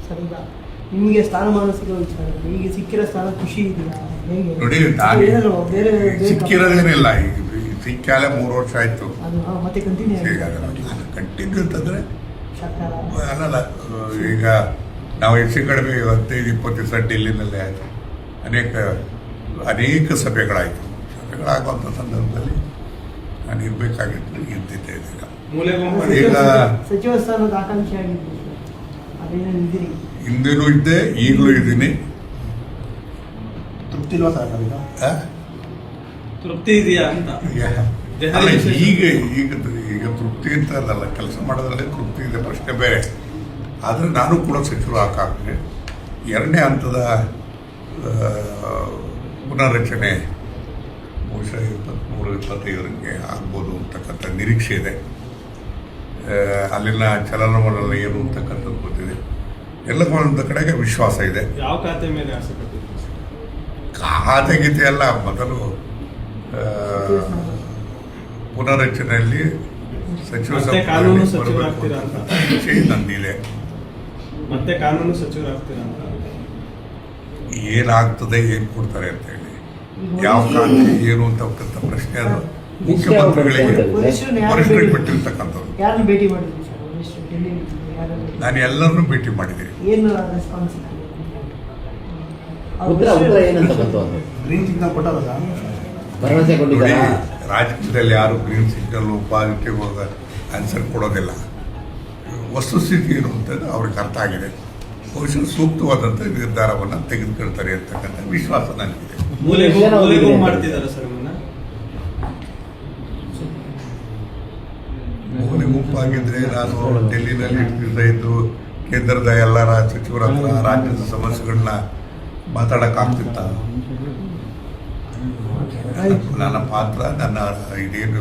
Sir ಈಗ ನಿಮಗೆ ಸ್ಥಾನಮಾನ ಸಿಗೋ ವಿಚಾರ ಈಗ ಸಿಕ್ಕಿರೋ ಸ್ಥಾನ ಖುಷಿ ಇದೆಯಾ ಹೇಗೆ ನೋಡಿ ಏನಾದ್ರು ಬೇರೆ ಸಿಕ್ಕಿರೋದೇನಿಲ್ಲ. ಈಗ ಸಿಕ್ಕಾಲೆ 3 ವರ್ಷ ಆಯ್ತು. ಅದು ಮತ್ತೆ ಕಂಟಿನ್ಯೂ ಕಂಟಿನ್ಯೂ ಅಂತಂದ್ರೆ ಸರ್ಕಾರ ಅಲ್ಲಲ್ಲ. ಈಗ ನಾವು ಹೆಚ್ಚು ಕಡಿಮೆ 15-20 ದಿವಸ ಡೆಲ್ಲಿನಲ್ಲೇ ಆಯಿತು. ಅನೇಕ ಸಭೆಗಳಾಯಿತು. ಸಭೆಗಳಾಗುವಂಥ ಸಂದರ್ಭದಲ್ಲಿ ನಾನು ಇರಬೇಕಾಗಿತ್ತು, ಇರ್ತಿದ್ದೆ. ಈಗ ಸಚಿವ ಸ್ಥಾನದ ಆಕಾಂಕ್ಷಿ ಆಗಿದ್ದು ಅದೇನೇನು ಇದ್ದೀರಿ? ಹಿಂದೆನೂ ಇದ್ದೆ, ಈಗಲೂ ಇದ್ದೀನಿ. ತೃಪ್ತಿ ಇಲ್ವಾ ಸರ್? ತೃಪ್ತಿ ಇದೆಯಾ ಅಂತ ಅಲ್ಲ, ಈಗ ತೃಪ್ತಿ ಅಂತ ಅಲ್ಲಲ್ಲ, ಕೆಲಸ ಮಾಡೋದ್ರಲ್ಲೇ ತೃಪ್ತಿ ಇದೆ, ಪ್ರಶ್ನೆ ಬೇರೆ. ಆದರೆ ನಾನು ಕೂಡ ಸಚಿವರು ಹಾಕಾಗ್ತದೆ. 2ನೇ ಹಂತದ ಪುನರ್ರಚನೆ ಬಹುಶಃ 23-25ರಂಗೆ ಆಗ್ಬೋದು ಅಂತಕ್ಕಂಥ ನಿರೀಕ್ಷೆ ಇದೆ. ಅಲ್ಲಿನ ಚಲನವಲನ ಏನು ಅಂತಕ್ಕಂಥದ್ದು ಗೊತ್ತಿದೆ. ಎಲ್ಲ ಒಂದು ಕಡೆಗೆ ವಿಶ್ವಾಸ ಇದೆ. ಯಾವ ಖಾತೆ ಮೇಲೆ ಆಸೆ ಪಟ್ಟಿದ್ದೀರಿ? ಖಾತೆ ಗೀತೆ ಎಲ್ಲ ಮೊದಲು ಪುನರ್ರಚನೆಯಲ್ಲಿ ಸಚಿವ ಸಂಪುಟ ನಂದಿದೆ. ಮತ್ತೆ ಕಾನೂನು ಸಚಿವರಾಗ್ತೀರಾ ಅಂತ ಏನಾಗ್ತದೆ, ಏನು ಕೊಡ್ತಾರೆ ಅಂತ ಹೇಳಿ, ಯಾವ ಖಾತೆ ಏನು ಅಂತಕ್ಕಂಥ ಪ್ರಶ್ನೆ ಅದು ಮುಖ್ಯಮಂತ್ರಿಗಳಿಗೆ ವರಿಷ್ಠರಿಗೆ ಬಿಟ್ಟಿರ್ತಕ್ಕಂಥದ್ದು. ಯಾರನ್ನು ಭೇಟಿ ಮಾಡಿದ್ರಿ ಸರ್ ವರಿಷ್ಠರು ಡೆಲ್ಲಿಯಲ್ಲಿ? ನಾನು ಎಲ್ಲರನ್ನೂ ಭೇಟಿ ಮಾಡಿದ್ದೀನಿ. ಏನು ರೆಸ್ಪಾನ್ಸ್? ಏನಂತ ಬಂತು? ಗ್ರೀನ್ ಸಿಗ್ನಲ್ ಕೊಟ್ಟಾರಲ್ಲ, ಭರವಸೆ ನೋಡಿ, ಕೊಟ್ಟಿದ್ದಾರೆ. ರಾಜಕೀಯದಲ್ಲಿ ಯಾರು ಗ್ರೀನ್ ಸಿಗ್ನಲ್ ಪಾಸಿಟಿವ್ ಆನ್ಸರ್ ಕೊಡೋದಿಲ್ಲ. ವಸ್ತುಸ್ಥಿತಿ ಏನು ಅಂತ ಅವ್ರಿಗೆ ಅರ್ಥ ಆಗಿದೆ. ಬಹುಶಃ ಸೂಕ್ತವಾದಂಥ ನಿರ್ಧಾರವನ್ನು ತೆಗೆದುಕೊಳ್ತಾರೆ ಅಂತಕ್ಕಂಥ ವಿಶ್ವಾಸ ನನಗಿದೆ. ಮಾಡ್ತಿದ್ದಾರೆ ಸರ್ ಮೂಲೆ ಗುಂಪಾಗಿದ್ರೆ ನಾನು ಡೆಲ್ಲಿನಲ್ಲಿ ಇದ್ದು ಕೇಂದ್ರದ ಎಲ್ಲ ಸಚಿವರ ಹತ್ರ ರಾಜ್ಯದ ಸಮಸ್ಯೆಗಳನ್ನ ಮಾತಾಡೋಕ್ಕಾಗ್ತಿತ್ತ? ನನ್ನ ಪಾತ್ರ, ನನ್ನ ಇದೇನು